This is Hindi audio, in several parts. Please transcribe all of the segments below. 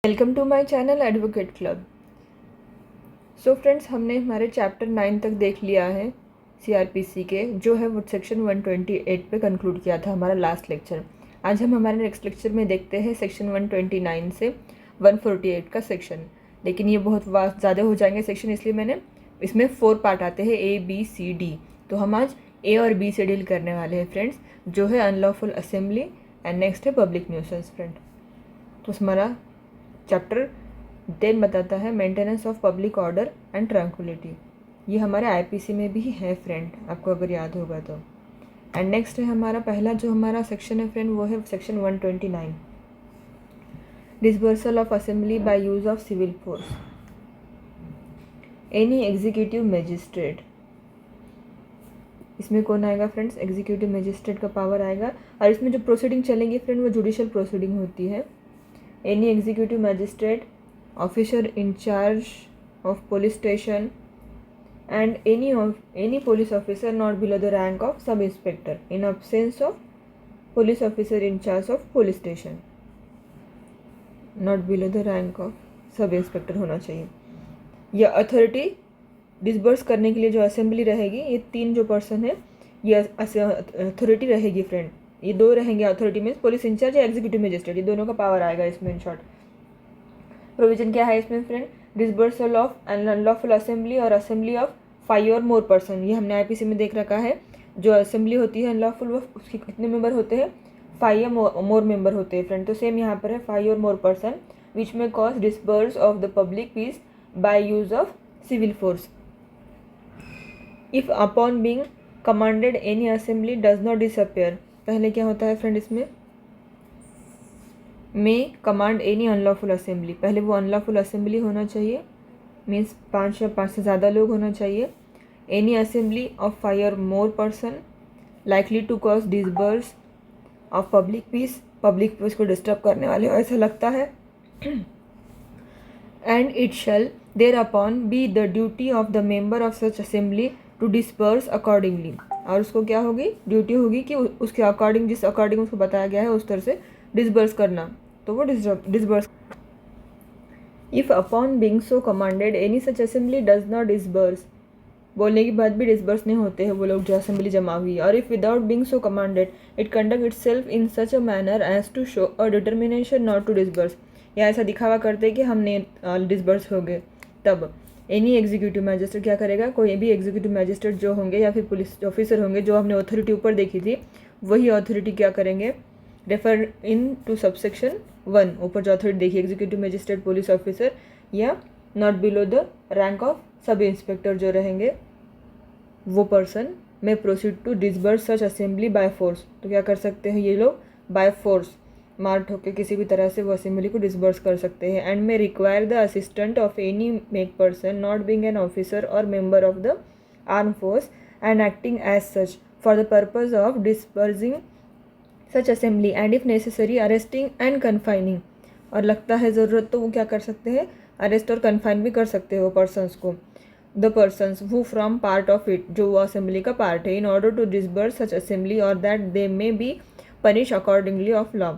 Welcome to my channel advocate club. So friends, हमने हमारे चैप्टर 9 तक देख लिया है सीआरपीसी के, जो है वो सेक्शन 128 पे कंक्लूड किया था हमारा लास्ट लेक्चर। आज हम हमारे नेक्स्ट लेक्चर में देखते हैं सेक्शन 129 से 148 का सेक्शन। लेकिन ये बहुत वास्ट ज़्यादा हो जाएंगे सेक्शन, इसलिए मैंने इसमें 4 पार्ट आते हैं A, B, C, D। तो हम आज A और B से डील करने वाले हैं फ्रेंड्स, जो है अनलॉफुल असेंबली एंड नेक्स्ट है पब्लिक न्यूसेंस फ्रेंड। तो हमारा चैप्टर 10 बताता है maintenance of public order and tranquillity. ये हमारे आईपीसी में भी है फ्रेंड, आपको अगर याद होगा तो। एंड नेक्स्ट है हमारा पहला जो हमारा सेक्शन है फ्रेंड, वो है section 129, dispersal of assembly by use of civil force. Any executive magistrate, इसमें कौन आएगा फ्रेंड्स? एग्जीक्यूटिव मजिस्ट्रेट का पावर आएगा। और इसमें जो प्रोसीडिंग चलेंगी फ्रेंड, वो जुडिशियल प्रोसीडिंग होती है। Any executive magistrate, officer in charge of police station, and any police officer not below the rank of sub inspector in absence of police officer in charge of police station, not below the rank of sub inspector होना चाहिए। यह अथॉरिटी डिसबर्स करने के लिए जो असेंबली रहेगी, ये 3 जो पर्सन है ये अथॉरिटी रहेगी फ्रेंड। ये 2 रहेंगे अथॉरिटी में, पुलिस इंचार्ज या एग्जीक्यूटिव मजिस्ट्रेट, ये दोनों का पावर आएगा इसमें। इन शॉर्ट प्रोविजन क्या है इसमें friend? Disbursal of unlawful assembly और असेंबली ऑफ 5 और मोर पर्सन। ये हमने आईपीसी में देख रखा है। जो असेंबली होती है अनलॉफुल, वो उसके कितने मेंबर होते हैं? 5 या मोर मेंबर होते हैं फ्रेंड। तो सेम यहाँ पर है 5 और more person which may cause disburse of the public peace by use of civil force. If upon being commanded any assembly does not disappear, पहले क्या होता है फ्रेंड इसमें? में कमांड एनी अनलॉफुल असेंबली, पहले वो अनलॉफुल असेंबली होना चाहिए, मीन्स 5 या 5 से ज़्यादा लोग होना चाहिए। एनी असेंबली ऑफ 5 और more person likely to cause disburse of public peace को डिस्टर्ब करने वाले हो ऐसा लगता है। And it shall thereupon be the duty of the member of such assembly to disperse accordingly, और उसको क्या होगी? ड्यूटी होगी कि उसके अकॉर्डिंग, जिस अकॉर्डिंग उसको बताया गया है उस तरह से डिसबर्स करना, तो वो disburse. If upon being so commanded any such assembly does not disburse, बोलने के बाद भी डिसबर्स नहीं होते हैं वो लोग जो असेंबली जमा हुई। और if without being so commanded it conduct itself in such a manner as to show a determination not to disburse, या ऐसा दिखावा करते कि हमने डिसबर्स हो गए, तब एनी एग्जीक्यूटिव मैजिस्ट्रेट क्या करेगा? कोई भी एग्जीक्यूटिव मैजिस्ट्रेट जो होंगे या फिर पुलिस ऑफिसर होंगे, जो हमने अथॉरिटी ऊपर देखी थी, वही अथॉरिटी क्या करेंगे? रेफर इन टू सबसेक्शन 1, ऊपर जो अथॉरिटी देखी, एग्जीक्यूटिव मैजिस्ट्रेट, पुलिस ऑफिसर या not below the rank of sub inspector जो रहेंगे, वो person may proceed to disburse such assembly by force. तो क्या कर सकते हैं ये लोग? बाय फोर्स, मार ठोक के किसी भी तरह से वो असेंबली को डिसबर्स कर सकते हैं। And may require the assistant of any make person not being an officer और member of the arm force and acting as such for the purpose of dispersing such assembly and if necessary arresting and confining, और लगता है ज़रूरत तो वो क्या कर सकते हैं? अरेस्ट और कन्फाइन भी कर सकते हैं वो पर्सनस को। The persons who from part of it, जो वो असेंबली का पार्ट है, in order to disburse such assembly और that they may be punish accordingly of law.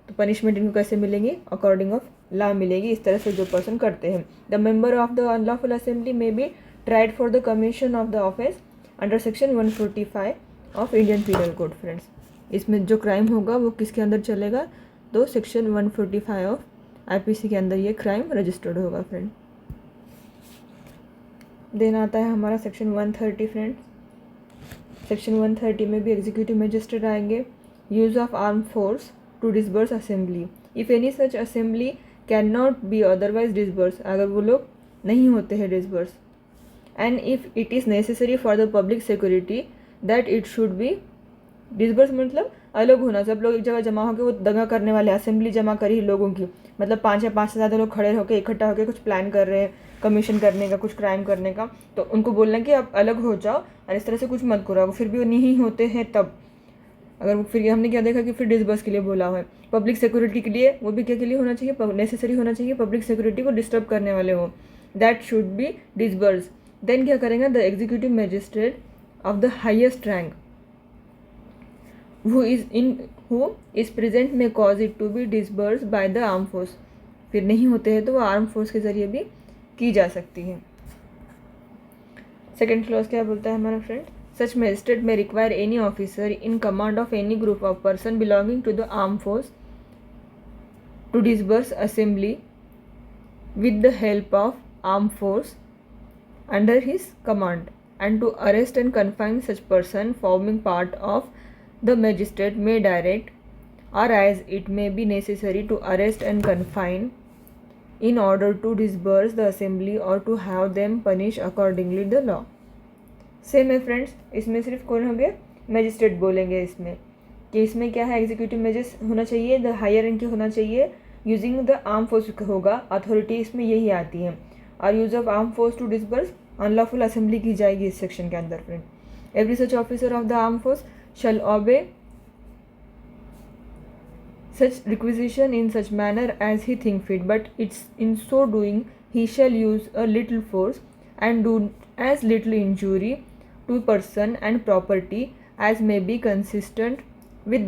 तो पनिशमेंट इनको कैसे मिलेंगी? अकॉर्डिंग ऑफ लॉ मिलेगी, इस तरह से जो पर्सन करते हैं। The member of the unlawful assembly may be tried for the commission of the offence under section 145 of Indian penal code friends. इसमें जो क्राइम होगा वो किसके अंदर चलेगा? तो सेक्शन 145 ऑफ आईपीसी के अंदर ये क्राइम रजिस्टर्ड होगा फ्रेंड। देन आता है हमारा सेक्शन 130 फ्रेंड्स। सेक्शन 130 में भी एग्जीक्यूटिव मजिस्ट्रेट आएंगे। Use of arm force to disburse assembly, if any such assembly can not be otherwise disburse, अगर वो लोग नहीं होते हैं disburse, and if it is necessary for the public security that it should be disburse, मतलब अलग होना। सब लोग एक जगह जमा होकर वो दंगा करने वाले, असेंबली जमा करी लोगों की, मतलब 5 या 5 से ज़्यादा लोग खड़े होकर इकट्ठा होकर कुछ प्लान कर रहे हैं, कमीशन करने का, कुछ क्राइम करने का, तो उनको बोलना कि आप अलग हो जाओ और इस तरह से कुछ मत करो। फिर भी वो नहीं होते हैं तब, अगर फिर हमने क्या देखा कि फिर डिसबर्स के लिए बोला हुआ है। पब्लिक सिक्योरिटी के लिए, वो भी क्या के लिए होना चाहिए? नेसेसरी होना चाहिए, पब्लिक सिक्योरिटी को डिस्टर्ब करने वाले हो, that should be disburse. Then क्या करेंगे? The executive magistrate of the highest rank who is present may cause it to be disbursed by the armed force। फिर नहीं होते हैं तो वो आर्म फोर्स के ज़रिए भी की जा सकती है। सेकेंड क्लॉज क्या बोलता है हमारा friend, such magistrate may require any officer in command of any group of person belonging to the arm force to disburse assembly with the help of armed force under his command and to arrest and confine such person forming part of the magistrate may direct or as it may be necessary to arrest and confine in order to disperse the assembly or to have them punish accordingly the law। Same है फ्रेंड्स, इसमें सिर्फ कौन हो गया, मैजिस्ट्रेट बोलेंगे इसमें कि इसमें क्या है, एग्जीक्यूटिव मैजिस्ट्रेट होना चाहिए, द हायर रैंक की होना चाहिए, यूजिंग द आर्म फोर्स होगा, अथॉरिटी इसमें यही आती है, और use of arm force to disburse unlawful assembly की जाएगी इस सेक्शन के अंदर friend. Every such officer of the arm force shall obey such requisition in such manner as he think fit, but it's in so doing he shall use a little force and do as little injury to person and property as may be consistent with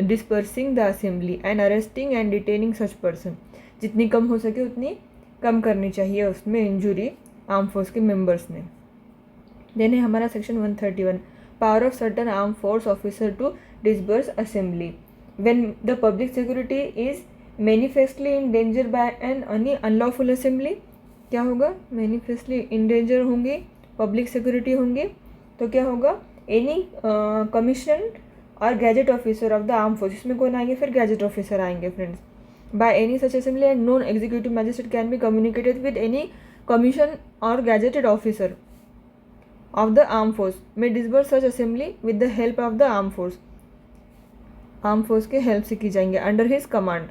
dispersing the assembly and arresting and detaining such person। जितनी कम हो सके उतनी कम करनी चाहिए उसमें इंजुरी आर्म फोर्स के मेंबर्स ने। देन है हमारा section 131, power of certain arm force officer to disburse assembly when the public security is manifestly in danger by any unlawful assembly। क्या होगा, manifestly in danger होंगे, पब्लिक सिक्योरिटी होंगे, तो क्या होगा, any commission or gazette officer of the arm force, इसमें कौन आएंगे, फिर गैजेट ऑफिसर आएंगे friends. By any such assembly and non executive magistrate can be communicated with any commission or gazetted officer of the arm force may disburse such assembly with the help of the arm force, arm force के हेल्प से की जाएंगे, under his command.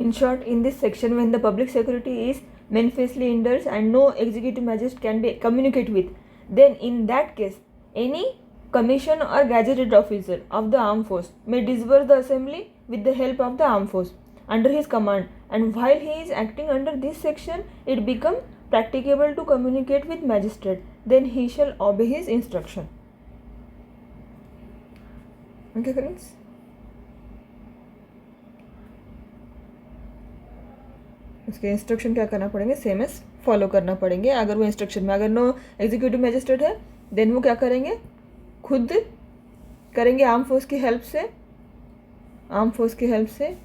In short, in this section, when the public security is manifestly injured and no executive magistrate can be communicate with, then in that case, any commission or gazetted officer of the armed force may disperse the assembly with the help of the armed force under his command, and while he is acting under this section, it become practicable to communicate with magistrate, then he shall obey his instruction। Okay friends, उसके इंस्ट्रक्शन क्या करना पड़ेंगे, सेम एस फॉलो करना पड़ेंगे। अगर वो इंस्ट्रक्शन में अगर नो एग्जीक्यूटिव मैजिस्ट्रेट है देन वो क्या करेंगे, खुद करेंगे, आर्म फोर्स की हेल्प से, आर्म फोर्स की हेल्प से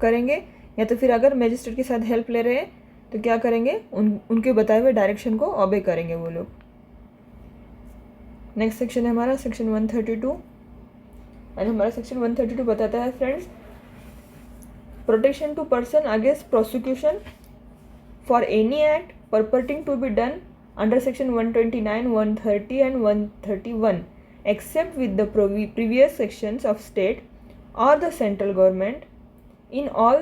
करेंगे, या तो फिर अगर मैजिस्ट्रेट के साथ हेल्प ले रहे हैं तो क्या करेंगे, उनके बताए हुए डायरेक्शन को ओबे करेंगे वो लोग। नेक्स्ट सेक्शन है हमारा सेक्शन 132, और हमारा सेक्शन 132 बताता है friends, protection to person against prosecution for any act purporting to be done under section 129, 130 and 131 except with the previous sections of state or the central government. In all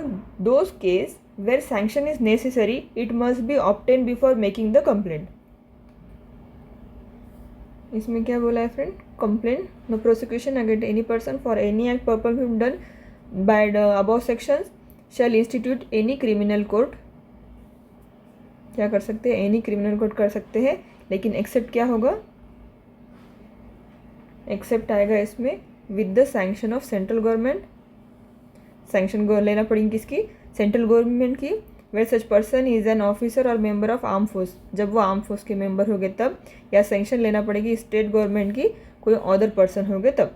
those cases where sanction is necessary, it must be obtained before making the complaint। इसमें क्या बोला है friend, complaint, no prosecution against any person for any act purposely done by the above sections shall institute any criminal court। क्या कर सकते हैं, any criminal court कर सकते हैं, लेकिन एक्सेप्ट क्या होगा, एक्सेप्ट आएगा इसमें with the sanction of central government, sanction लेना पड़ेगी किसकी, सेंट्रल गवर्नमेंट की। Where such person is an officer और मेंबर ऑफ आर्म फोर्स, जब वो आर्म फोर्स के मेंबर हो गए तब, या सैंक्शन लेना पड़ेगी स्टेट गवर्नमेंट की, कोई अदर पर्सन हो गए तब।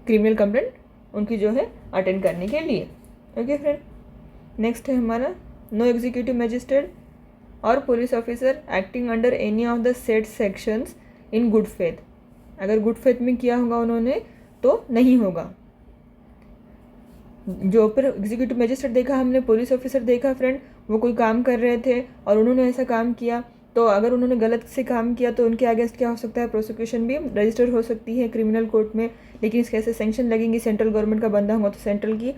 क्रिमिनल कंप्लेंट उनकी जो है अटेंड करने के लिए। ओके फ्रेंड, नेक्स्ट है हमारा, नो एग्जीक्यूटिव मैजिस्ट्रेट और police officer acting under any of the set sections in good faith. अगर गुड फेथ में किया होगा उन्होंने तो नहीं होगा। जो ऊपर एग्जीक्यूटिव मैजिस्ट्रेट देखा हमने, पुलिस ऑफिसर देखा फ्रेंड, वो कोई काम कर रहे थे और उन्होंने ऐसा काम किया, तो अगर उन्होंने गलत से काम किया तो उनके अगेंस्ट क्या हो सकता है, प्रोसिक्यूशन भी रजिस्टर हो सकती है क्रिमिनल कोर्ट में। लेकिन इसके ऐसे सैंक्शन लगेंगी, सेंट्रल गवर्नमेंट का बंदा होगा तो सेंट्रल की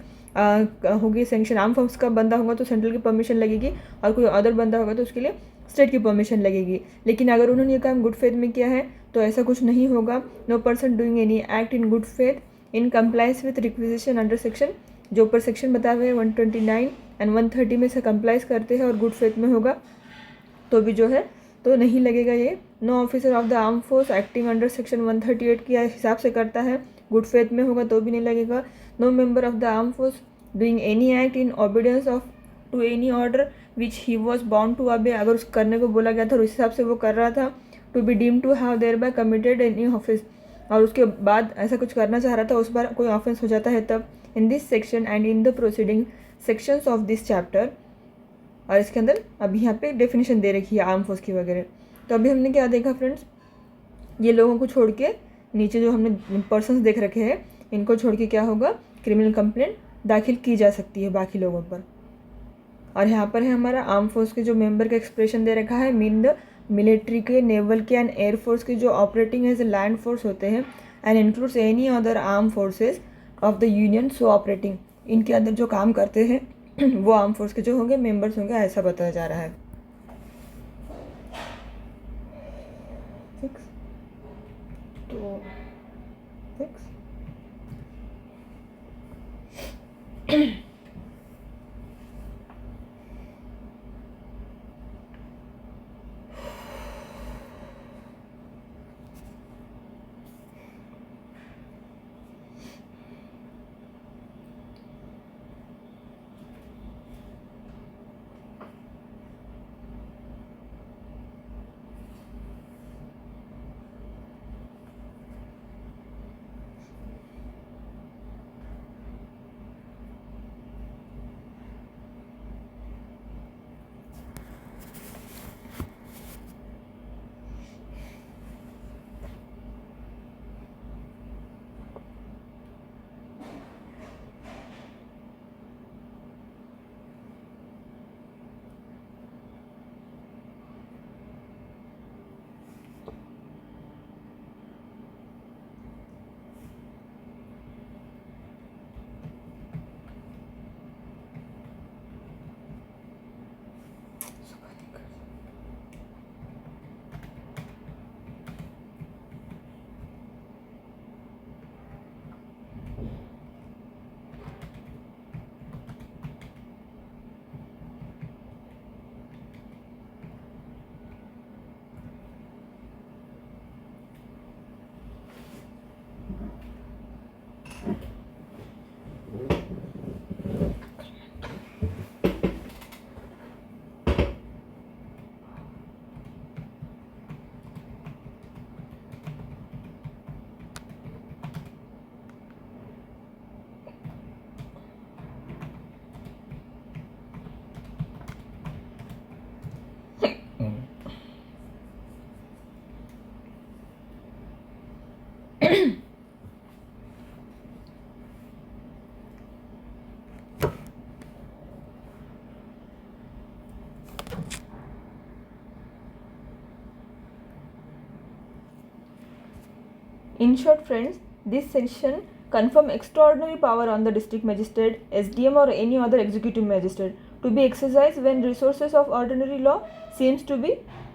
होगी सैंक्शन, आर्म फोर्स का बंदा होगा तो सेंट्रल की परमिशन लगेगी, और कोई अदर बंदा होगा तो उसके लिए स्टेट की परमिशन लगेगी। लेकिन अगर उन्होंने ये काम गुड फेथ में किया है तो ऐसा कुछ नहीं होगा। No person doing any act in good faith in compliance with requisition under section, जो ऊपर सेक्शन बताए हुए 129 एंड 130 में से कंप्लाइज करते हैं और गुड फेथ में होगा तो भी जो है तो नहीं लगेगा ये no officer of the arm force acting under section 138 के हिसाब से करता है, गुड फेथ में होगा तो भी नहीं लगेगा। No member of the arm force doing any act in obedience of to any order which he was bound to obey, अगर उस करने को बोला गया था और उस हिसाब से वो कर रहा था, to be deem to have thereby committed any office, और उसके बाद ऐसा कुछ करना चाह रहा था, उस बार कोई ऑफेंस हो जाता है तब। In this section and in the proceeding sections of this chapter, और इसके अंदर अभी यहाँ पे डेफिनेशन दे रखी है आर्म फोर्स की वगैरह। तो अभी हमने क्या देखा फ्रेंड्स, ये लोगों को छोड़ के नीचे जो हमने पर्सन्स देख रखे हैं, इनको छोड़ के क्या होगा, क्रिमिनल कंप्लेंट दाखिल की जा सकती है बाकी लोगों पर। और यहाँ पर है हमारा आर्म फोर्स के जो मेंबर का एक्सप्रेशन दे रखा है, मीन द मिलिट्री के, नेवल के एंड एयर फोर्स के जो operating as a land force होते हैं, and includes any other arm forces of the union so operating, इनके अंदर जो काम करते हैं वो आर्म फोर्स के जो होंगे मेंबर्स होंगे, ऐसा बताया जा रहा है। तो in short friends, this section confirm extraordinary power on the district magistrate, SDM or any other executive magistrate to be exercised when resources of ordinary law seems to be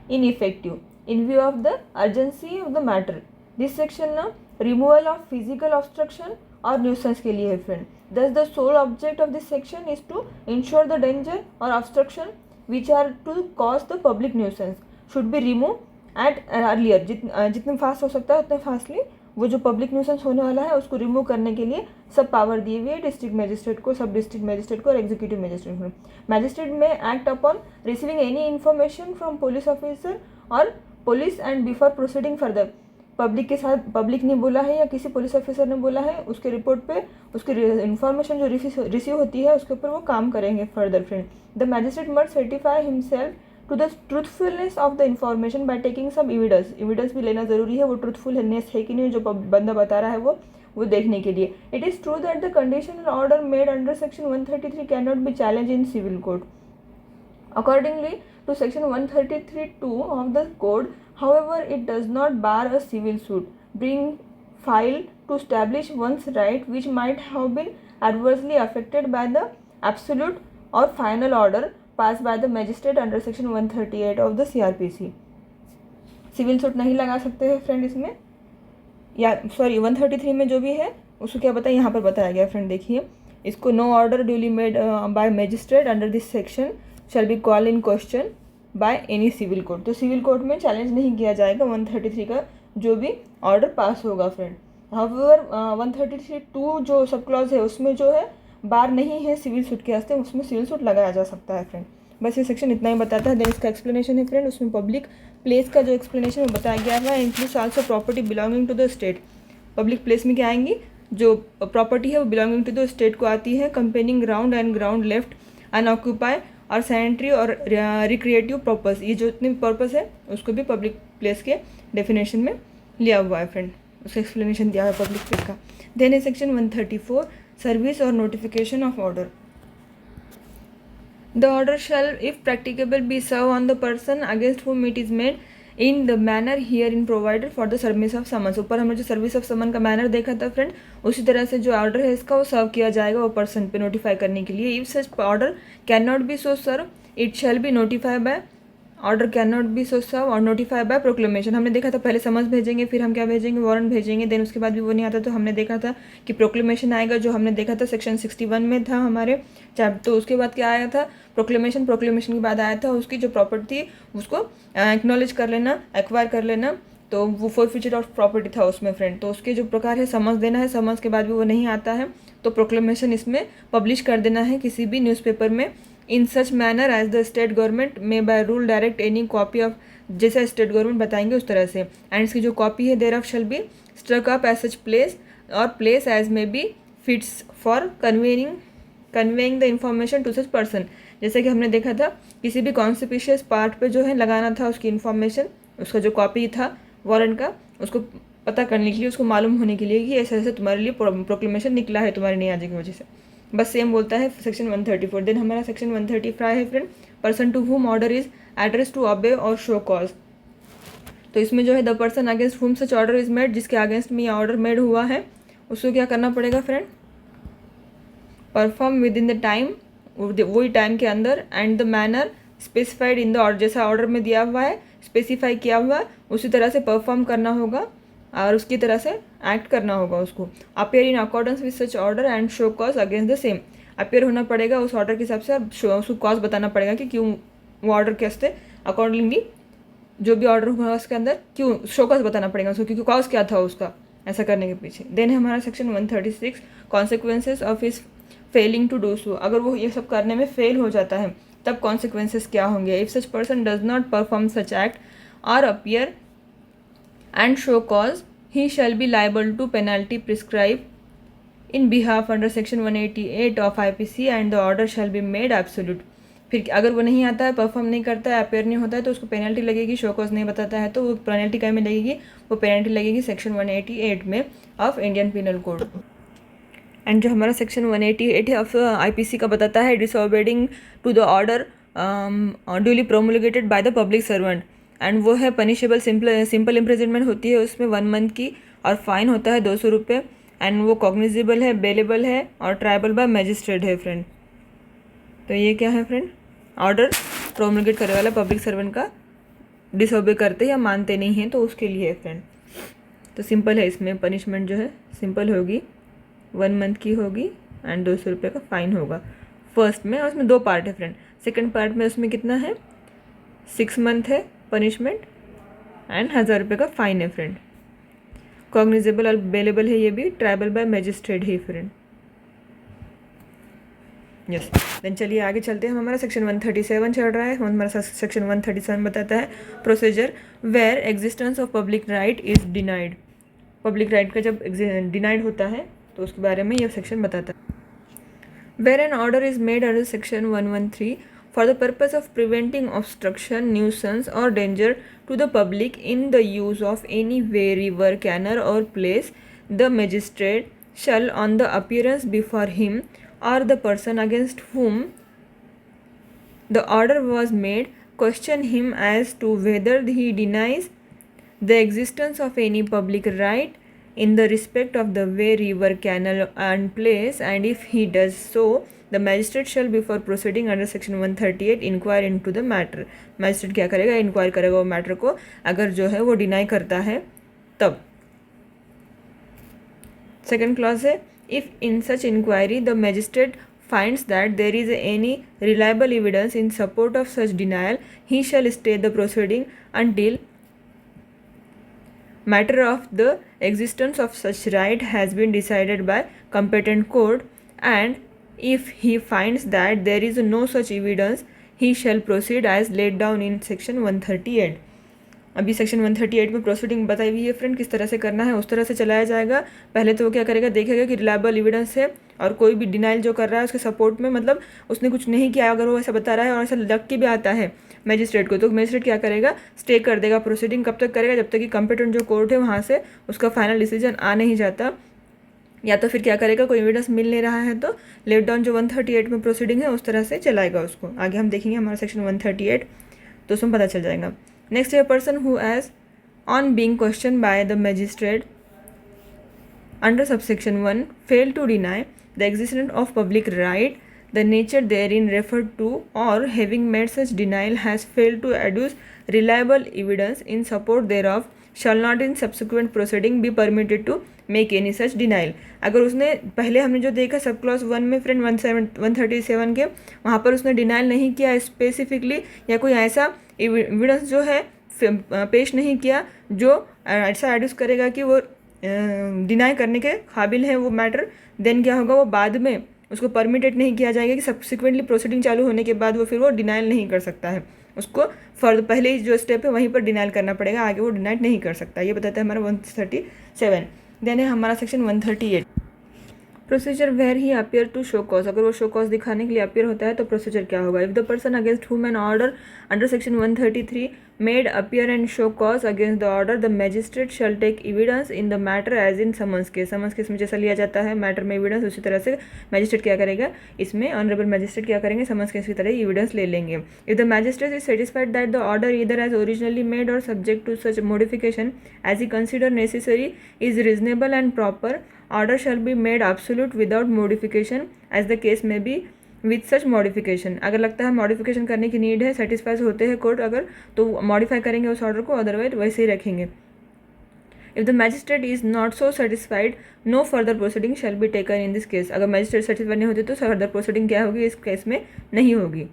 ineffective in view of the urgency of the matter. This section na removal of physical obstruction or nuisance के लिए है friend. Thus the sole object of this section is to ensure the danger or obstruction which are to cause the public nuisance should be removed at earlier, जितने फास्ट हो सकता है उतने फास्टली वो जो पब्लिक न्यूसेंस होने वाला है उसको रिमूव करने के लिए सब पावर दिए हुए है डिस्ट्रिक्ट मजिस्ट्रेट को, सब डिस्ट्रिक्ट मजिस्ट्रेट को और एग्जीक्यूटिव मजिस्ट्रेट को। Magistrate may act upon receiving any information from police officer or police and before proceeding further, public के साथ, पब्लिक ने बोला है या किसी पुलिस ऑफिसर ने बोला है उसके रिपोर्ट पे उसकी इन्फॉर्मेशन जो रिसीव होती है उसके ऊपर वो काम करेंगे further friend. The magistrate must certify himself to the truthfulness of the information by taking some evidence भी लेना ज़रूरी है, वो ट्रूथफुलनेस है कि नहीं जो बंदा बता रहा है वो देखने के लिए। It is true that the conditional order made under section 133 can not be challenge in civil court accordingly to section 133(2) of the code. However, it does not bar a civil suit being filed to establish one's right which might have been adversely affected by the absolute or final order passed by the magistrate under section 138 of the CRPC. Civil suit नहीं लगा सकते हैं फ्रेंड इसमें, या सॉरी 133 में जो भी है उसको क्या बताया यहाँ पर बताया गया फ्रेंड। देखिए इसको, no order duly made by magistrate under this section shall be called in question by any civil court. तो सिविल कोर्ट में चैलेंज नहीं किया जाएगा 133 का जो भी ऑर्डर पास होगा फ्रेंड। हाउएवर 133(2) जो सब क्लॉज है उसमें जो है बार नहीं है सिविल सूट के वास्ते, उसमें सिविल सूट लगाया जा सकता है फ्रेंड। बस ये सेक्शन इतना ही बताता है। देन इसका एक्सप्लेनेशन है फ्रेंड, उसमें पब्लिक प्लेस का जो एक्सप्लेनेशन बताया गया है includes also property belonging to the state. Public place में क्या आएंगी, जो प्रॉपर्टी है वो बिलोंगिंग टू द स्टेट को आती है, encamping ground and ground left unoccupied or sanitary और रिक्रिएटिव पर्पस, ये जो इतने पर्पस है उसको भी पब्लिक प्लेस के डेफिनेशन में लिया हुआ है फ्रेंड, उसका एक्सप्लेनेशन दिया है पब्लिक प्लेस का। देन है सेक्शन 134 सर्विस और notification of order. The order shall if practicable be serve on the person against whom it is made in the manner herein provided for the service of summons. ऊपर हमने जो सर्विस ऑफ समन का मैनर देखा था फ्रेंड, उसी तरह से जो ऑर्डर है इसका वो सर्व किया जाएगा वो पर्सन पे नोटिफाई करने के लिए। If such order can not be so serve it shall be notify by order can not be so serve or notify bye proclamation. हमने देखा था पहले समन्स भेजेंगे, फिर हम क्या भेजेंगे, वारंट भेजेंगे। देन उसके बाद भी वो नहीं आता तो हमने देखा था कि प्रोक्लेमेशन आएगा, जो हमने देखा था सेक्शन 61 में था हमारे। तो उसके बाद क्या आया था, प्रोक्लेमेशन। प्रोक्लेमेशन के बाद आया था उसकी जो प्रॉपर्टी थी उसको एक्नॉलेज कर लेना, एक्वायर कर लेना, तो वो फोरफीचर ऑफ प्रॉपर्टी था उसमें फ्रेंड। तो उसके जो प्रकार है समन्स देना है, समन्स के बाद भी वो नहीं आता है तो प्रोक्लेमेशन इसमें पब्लिश कर देना है किसी भी न्यूज़पेपर में। In such manner as the state government may by rule direct any copy of, जैसा स्टेट गवर्नमेंट बताएंगे उस तरह से। एंड इसकी जो कॉपी है there of shall be struck up as such place or place as may be fits for conveying the information to such person. जैसे कि हमने देखा था किसी भी कॉन्स्पिशियस पार्ट पे जो है लगाना था उसकी इन्फॉर्मेशन, उसका जो कॉपी था वारंट का, उसको पता करने के लिए, उसको मालूम होने के लिए कि ऐसे ऐसे तुम्हारे लिए प्रोक्लेमेशन निकला है तुम्हारे नहीं आने की वजह से। बस सेम बोलता है सेक्शन 134। देन हमारा सेक्शन 135 है friend, person to whom order is address to obey और शो कॉज। तो इसमें जो है the person against whom such order is made, जिसके अगेंस्ट में ये ऑर्डर मेड हुआ है उसको क्या करना पड़ेगा friend, perform within the time, वही टाइम के अंदर, and the manner specified in the order, जैसा ऑर्डर में दिया हुआ है स्पेसिफाई किया हुआ उसी तरह से परफॉर्म करना होगा और उसकी तरह से एक्ट करना होगा उसको। Appear in accordance with such order and show cause against the same, appear होना पड़ेगा उस ऑर्डर के हिसाब से और उसको कॉज बताना पड़ेगा कि क्यों वो ऑर्डर कैसे अकॉर्डिंगली जो भी ऑर्डर हुआ उसके अंदर क्यों, शो कॉज बताना पड़ेगा उसको क्योंकि कॉज क्या था उसका ऐसा करने के पीछे। देन है हमारा section 136 consequences of his failing to do so. अगर वो ये सब करने में फेल हो जाता है तब कॉन्सिक्वेंसेज क्या होंगे। If such person does not perform such act or appear and show cause he shall be liable to penalty prescribe in behalf under section 188 of IPC and the order shall be made absolute. फिर अगर वो नहीं आता है, परफॉर्म नहीं करता है, अपेयर नहीं होता है तो उसको पेनल्टी लगेगी, शो कॉज नहीं बताता है तो वो पेनल्टी क्या में लगेगी, वो पेनल्टी लगेगी सेक्शन 188 में of Indian penal code. And जो हमारा सेक्शन 188 ऑफ IPC का बताता है disobeying to the order duly promulgated by the public servant, and वो है पनिशेबल, सिंपल इम्प्रिजनमेंट होती है उसमें 1 मंथ की और फाइन होता है 200 रुपये, एंड वो कॉग्निजेबल है, बेलेबल है और ट्रायबल बाय मैजिस्ट्रेट है फ्रेंड। तो ये क्या है फ्रेंड, ऑर्डर प्रोमुलेट करने वाला पब्लिक सर्वेंट का डिसओबे करते या मानते नहीं हैं तो उसके लिए है फ्रेंड। तो सिंपल है, इसमें पनिशमेंट जो है सिंपल होगी, 1 मंथ की होगी एंड 200 रुपये का फाइन होगा फर्स्ट में। और उसमें 2 पार्ट है फ्रेंड, सेकंड पार्ट में उसमें कितना है 6 मंथ है पनिशमेंट एंड 1000 रुपये का फाइन है फ्रेंड। कॉग्निजेबल और बेलेबल है, ये भी ट्रायबल बाय मैजिस्ट्रेट ही फ्रेंड। यस, देन चलिए आगे चलते हैं। हमारा सेक्शन 137 चल रहा है। हमारा सेक्शन 137 बताता है procedure where existence of public right is denied. Public right का जब डिनाइड होता है तो उसके बारे में यह सेक्शन बताता है। Where an order is made under section 113 for the purpose of preventing obstruction, nuisance or danger to the public in the use of any way, river, canal or place, the magistrate shall on the appearance before him or the person against whom the order was made question him as to whether he denies the existence of any public right in the respect of the way, river, canal and place, and if he does so the magistrate shall before proceeding under section 138 inquire into the matter। Magistrate क्या करेगा, इंक्वायर करेगा वो मैटर को, अगर जो है वो डिनाई करता है तब। सेकेंड क्लॉज है if in such inquiry the magistrate finds that there is any reliable evidence in support of such denial, he shall stay the proceeding until matter of the existence of such right has been decided by competent court, and if he finds that there is no such evidence, he shall proceed as laid down in section 138. अभी सेक्शन 138 में प्रोसीडिंग बताई हुई है फ्रेंड, किस तरह से करना है उस तरह से चलाया जाएगा। पहले तो वो क्या करेगा, देखेगा कि रिलायबल एविडेंस है और कोई भी डिनाइल जो कर रहा है उसके सपोर्ट में, मतलब उसने कुछ नहीं किया, अगर वो ऐसा बता रहा है और ऐसा लग के भी आता है मैजिस्ट्रेट को, तो मैजिस्ट्रेट क्या करेगा, स्टे कर देगा प्रोसीडिंग। कब तक करेगा, जब तक कि कंपिटेंट जो कोर्ट है वहाँ से उसका फाइनल डिसीजन आ नहीं जाता। या तो फिर क्या करेगा, कोई एविडेंस मिल नहीं रहा है तो लेट डाउन जो 138 में प्रोसीडिंग है उस तरह से चलाएगा उसको। आगे हम देखेंगे हमारा सेक्शन 138, तो उसमें पता चल जाएगा। Next, a person who has, on being questioned by the magistrate under subsection 1, failed to deny the existence of public right, the nature therein referred to, or having made such denial has failed to adduce reliable evidence in support thereof, shall not in subsequent proceeding be permitted to make any such denial। अगर उसने पहले हमने जो देखा सब क्लॉज 1 में फ्रेंड 137 के वहाँ पर उसने डिनाइल नहीं किया स्पेसिफिकली, या कोई ऐसा एविडेंस जो है पेश नहीं किया जो ऐसा एड्यूस करेगा कि वो डिनाई करने के काबिल है वो मैटर, देन क्या होगा, वो बाद में उसको परमिटेड नहीं किया जाएगा कि सब्सिक्वेंटली प्रोसीडिंग चालू होने के बाद वो फिर वो डिनाइल नहीं कर सकता है। उसको फर्दर पहले ही जो स्टेप है वहीं पर डिनाइल करना पड़ेगा, आगे वो डिनाइल नहीं कर सकता। ये बताता है हमारा 137। देन है हमारा section 138, procedure where he appear to show cause. अगर वो शो कॉज दिखाने के लिए अपियर होता है तो प्रोसीजर क्या होगा, if the person against whom an order under section 133 made appear and show cause against the order, the magistrate shall take evidence in the matter as in summons case. Summons case में जैसा लिया जाता है मैटर में एविडेंस, उसी तरह से मैजिस्ट्रेट क्या करेगा, इसमें ऑनरेबल मैजिस्ट्रेट क्या करेंगे, समन्स केस की तरह एविडेंस ले लेंगे। If the magistrate is satisfied that the order either as originally made or subject to such modification as he consider necessary is reasonable and proper, order shall be made absolute without modification as the case may be with such modification। अगर लगता है मॉडिफिकेशन करने की नीड है, सेटिस्फाइज होते हैं कोर्ट अगर, तो मॉडिफाई करेंगे उस ऑर्डर को, अदरवाइज वैसे ही रखेंगे। If the magistrate is not so satisfied no further proceeding shall be taken in this case. अगर मैजिस्ट्रेट सेटिस्फाइड नहीं होते तो फर्दर प्रोसीडिंग क्या होगी, इस केस में नहीं होगी।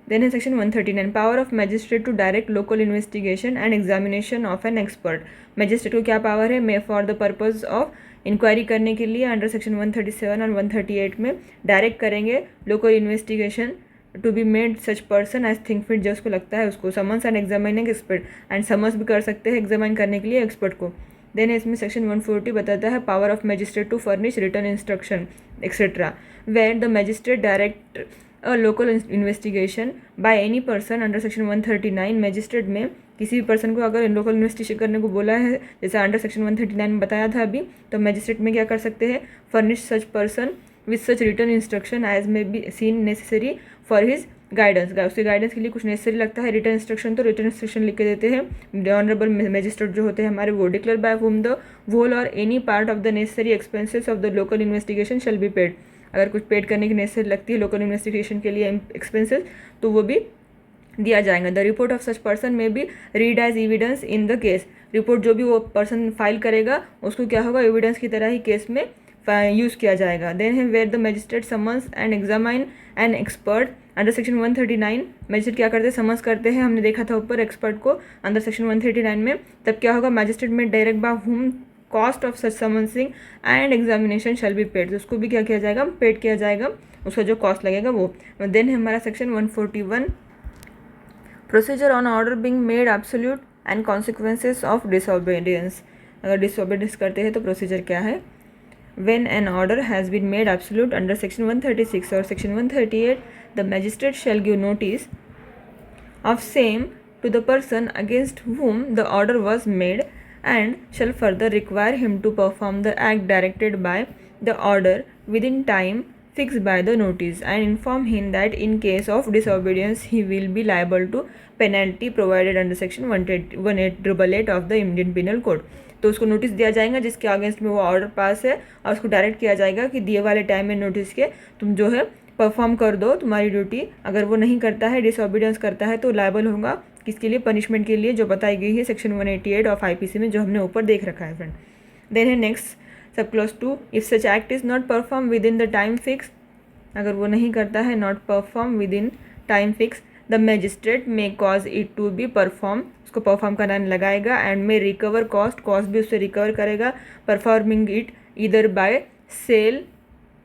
Then in section 139, power of magistrate to direct local investigation and examination of an expert। Magistrate को क्या पावर है, may for the purpose of inquiry करने के लिए अंडर सेक्शन 137 और 138 में डायरेक्ट करेंगे local investigation to be made such person as think fit, जो उसको लगता है उसको, summons and examining expert, and summons भी कर सकते हैं एग्जामिन करने के लिए एक्सपर्ट को। देन इसमें सेक्शन 140 बताता है power of magistrate to furnish written instruction etcetera, where the magistrate direct a local investigation by any person under section 139। Magistrate में किसी भी पर्सन को अगर लोकल इन्वेस्टिगेशन करने को बोला है, जैसे अंडर सेक्शन 139 में बताया था अभी, तो मैजिस्ट्रेट में क्या कर सकते हैं, furnish such person with such written instruction as may be seen necessary for his guidance. उसके गाइडेंस के लिए कुछ नेसेसरी लगता है रिटर्न इंस्ट्रक्शन, तो रिटर्न इंस्ट्रक्शन लिख के देते हैं। द ऑनरेबल मैजिस्ट्रेट जो होते हैं हमारे, वो declare by whom the whole or any part of the necessary expenses of the local investigation shall be paid. अगर कुछ पेड करने की नेसेसरी लगती है लोकल इन्वेस्टिगेशन के लिए एक्सपेंसेस, तो वो भी दिया जाएगा। The report of such person may be read as evidence in the case. Report जो भी वो पर्सन फाइल करेगा उसको क्या होगा, एविडेंस की तरह ही केस में यूज़ किया जाएगा। देन है where the magistrate summons and examine an expert under section 139। Magistrate क्या करते हैं, समन्स करते हैं, हमने देखा था ऊपर एक्सपर्ट को अंडर सेक्शन 139 में। तब क्या होगा, magistrate may direct by whom cost of such summoning and examination shall be paid, उसको भी क्या किया जाएगा, पेड किया जाएगा, उसका जो कॉस्ट लगेगा वो। देन है हमारा section 141, procedure on order being made absolute and consequences of disobedience. अगर डिसओबीडियंस करते हैं तो प्रोसीजर क्या है, when an order has been made absolute under section 136 और section 138, the magistrate shall give notice of same to the person against whom the order was made and shall further require him to perform the act directed by the order within time fixed by the notice, and inform him that in case of disobedience he will be liable to penalty provided under section 188 of the Indian Penal Code। तो उसको नोटिस दिया जाएगा जिसके अगेंस्ट में वो ऑर्डर पास है, और उसको डायरेक्ट किया जाएगा कि दिए वाले टाइम में नोटिस के तुम जो है परफॉर्म कर दो तुम्हारी ड्यूटी। अगर वो नहीं करता है, डिसओबीडियंस करता है, तो लायबल होगा किसके लिए, पनिशमेंट के लिए, जो बताई गई है सेक्शन 188 ऑफ आईपीसी में, जो हमने ऊपर देख रखा है फ्रेंड। देन है next sub clause 2, if such act is not perform within the time fix, अगर वो नहीं करता है, not perform within time fix, the magistrate may cause it to be perform, उसको परफॉर्म कराने लगाएगा, and may recover cost, cost भी उससे रिकवर करेगा, performing it either by sale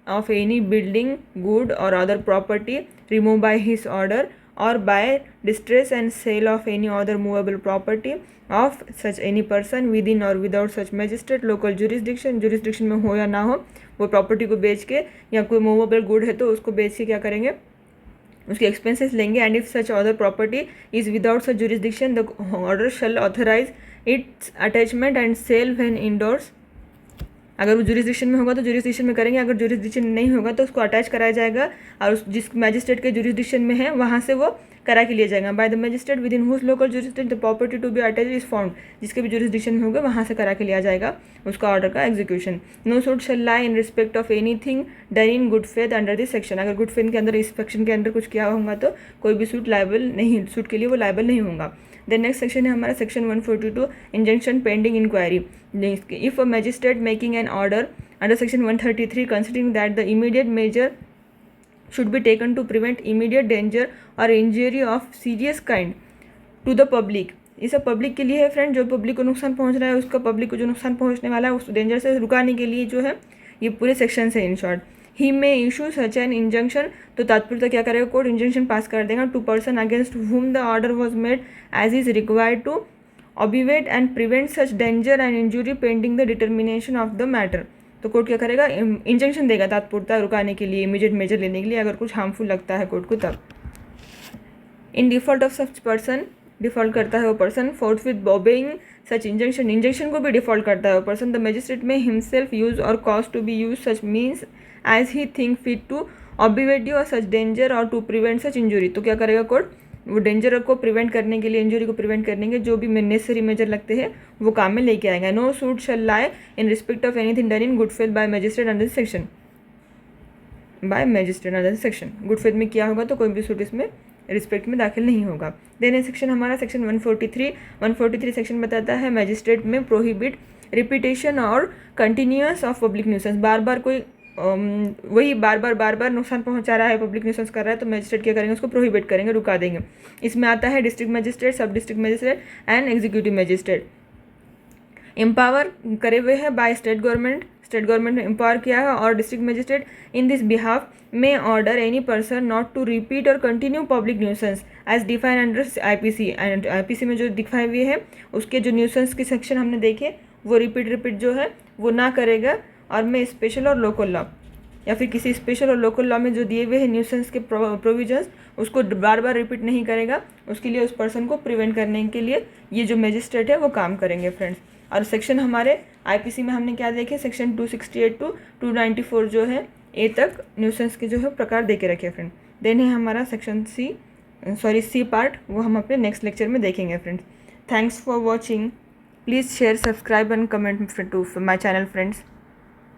of any building, good or other property removed by his order, or by distress and sale of any other movable property of such any person within or without such magistrate local jurisdiction में हो या ना हो, वो प्रॉपर्टी को बेच के या कोई मूवेबल गुड है तो उसको बेच के क्या करेंगे, उसके एक्सपेंसेस लेंगे, and if such other property is without such jurisdiction the order shall authorise its attachment and sale when endorse, अगर वो जुरिस्डिक्शन में होगा तो जुरिस्डिक्शन में करेंगे, अगर जुरिस्डिक्शन नहीं होगा तो उसको अटैच कराया जाएगा और उस जिस मैजिस्ट्रेट के जुरिस्डिक्शन में है वहाँ से वो करा के लिए जाएगा, by the magistrate within whose local jurisdiction the property to be attach is found, जिसके भी जुरिस्डिक्शन में होगा वहाँ से करा के लिया जाएगा उसका ऑर्डर का execution. No suit shall lie in respect of anything done in good faith under this section, अगर गुड फेथ के अंदर इस सेक्शन के अंदर कुछ किया होगा तो कोई भी सूट लायबल नहीं, सूट के लिए वो लायबल नहीं होगा। देन नेक्स्ट सेक्शन है हमारा section 142 injunction pending inquiry, if a magistrate making an order under section 133 considering that the immediate measure should be taken to prevent immediate danger or injury of serious kind to the public, ये सब पब्लिक के लिए है फ्रेंड, जो पब्लिक को नुकसान पहुंच रहा है उसका, पब्लिक को जो नुकसान पहुंचने वाला है उस डेंजर से रुकाने के लिए जो है ये पूरे सेक्शन है in short. He may issue such an injunction, तो तात्पर्य क्या करेगा कोर्ट, इंजंक्शन पास कर देगा to person against whom the order was made as is required to obviate and prevent such danger and injury pending the determination of the matter, तो कोर्ट क्या करेगा, इंजंक्शन देगा तात्पुरता रुकाने के लिए, इमीडिएट मेजर लेने के लिए अगर कुछ हार्मफुल लगता है कोर्ट को तब। In default of such person, default करता है वो person, forthwith obeying such injunction, injunction को भी डिफॉल्ट करता है वो person, the magistrate may himself use or cause to be use such means as he think fit to obviate you such danger or to prevent such injury, तो क्या करेगा कोर्ट, वो डेंजर को प्रिवेंट करने के लिए, इंजरी को प्रिवेंट करने के जो भी नेसेसरी मेजर लगते हैं वो काम में लेके आएगा। No suit shall lie in respect of anything done in good faith by magistrate under this section, by magistrate under this section, good faith में किया होगा तो कोई भी सूट इसमें रिस्पेक्ट में दाखिल नहीं होगा। देन ये सेक्शन हमारा सेक्शन 143 सेक्शन बताता है मैजिस्ट्रेट में प्रोहिबिट रिपीटेशन और कंटिन्यूअस ऑफ पब्लिक न्यूसेंस, बार बार कोई वही बार बार नुकसान पहुंचा रहा है, पब्लिक न्यूसेंस कर रहा है, तो मैजिस्ट्रेट क्या करेंगे, उसको प्रोहिबिट करेंगे, रुका देंगे। इसमें आता है district magistrate, sub district magistrate and executive magistrate. Empower करे हुए हैं बाय स्टेट गवर्नमेंट ने एम्पावर किया है, और district magistrate in this behalf may order any person not to repeat or continue public nuisance as define under IPC, and IPC में जो दिखाए हुए हैं उसके जो न्यूसेंस के सेक्शन हमने देखे वो रिपीट जो है वो ना करेगा, और मैं स्पेशल और लोकल लॉ या फिर किसी स्पेशल और लोकल लॉ में जो दिए हुए हैं न्यूसेंस के प्रोविजंस उसको बार बार रिपीट नहीं करेगा, उसके लिए उस पर्सन को प्रिवेंट करने के लिए ये जो मैजिस्ट्रेट है वो काम करेंगे फ्रेंड्स। और सेक्शन हमारे आईपीसी में हमने क्या देखे, सेक्शन 268 टू 294 जो है ए तक न्यूसेंस के जो है प्रकार दे के रखे फ्रेंड। देन है हमारा सेक्शन सी पार्ट, वो हम अपने नेक्स्ट लेक्चर में देखेंगे friends. Thanks for watching, please share, subscribe and comment to my channel friends.